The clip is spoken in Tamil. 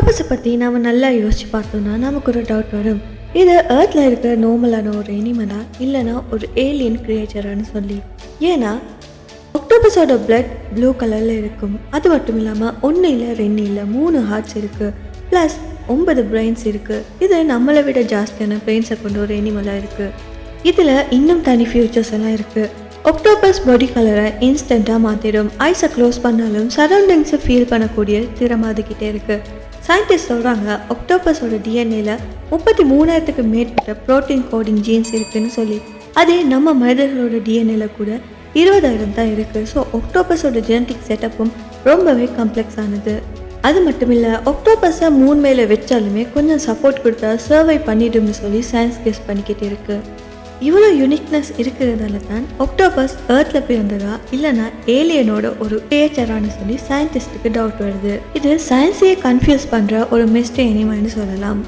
ஆக்டோபஸை பற்றி நாம் நல்லா யோசிச்சு பார்த்தோம்னா நமக்கு ஒரு டவுட் வரும். இது ஏர்த்தில் இருக்கிற நார்மலான ஒரு எனிமலா இல்லைனா ஒரு ஏலியன் கிரியேச்சரானு சொல்லி. ஏன்னா ஆக்டோபஸோட பிளட் ப்ளூ கலரில் இருக்கும். அது மட்டும் இல்லாமல் 1 இல்லை 2 இல்லை 3 ஹார்ட்ஸ் இருக்குது, ப்ளஸ் 9 பிரெயின்ஸ் இருக்குது. இது நம்மளை விட ஜாஸ்தியான பிரெயின்ஸை கொண்ட ஒரு எனிமலாக இருக்குது. இதில் இன்னும் தனி ஃபியூச்சர்ஸ் எல்லாம் இருக்குது. ஆக்டோபஸ் பாடி கலரை இன்ஸ்டண்ட்டாக மாற்றிடும். ஐஸை க்ளோஸ் பண்ணாலும் சரௌண்டிங்ஸை ஃபீல் பண்ணக்கூடிய திறமை அதுக்கிட்டே இருக்குது. சயின்டிஸ்ட் சொல்கிறாங்க ஆக்டோபஸோட டிஎன்ஏல 33,000க்கு மேற்பட்ட ப்ரோட்டீன் கோடிங் ஜீன்ஸ் இருக்குதுன்னு சொல்லி. அதே நம்ம மனிதர்களோட டிஎன்ஏல கூட 20,000 தான் இருக்குது. ஸோ ஆக்டோபஸோட ஜெனட்டிக் செட்டப்பும் ரொம்பவே காம்ப்ளெக்ஸ் ஆனது. அது மட்டும் இல்லை, ஆக்டோபஸை மூன் மேலே வச்சாலுமே கொஞ்சம் சப்போர்ட் கொடுத்தா சர்வை பண்ணிடும்னு சொல்லி சயின்ஸ் கெஸ் பண்ணிக்கிட்டு இருக்குது. இவ்வளோ யூனிக்னஸ் இருக்கிறதால தான் ஆக்டோபஸ் ஏர்த்தில் பிறந்ததா இல்லைனா ஏலியனோட ஒரு கிரியேச்சரானு சொல்லி சயின்டிஸ்ட்டுக்கு டவுட் வருது. இது சயின்ஸையே கன்ஃபியூஸ் பண்ணுற ஒரு மிஸ்டரி அனிமல்னு சொல்லலாம்.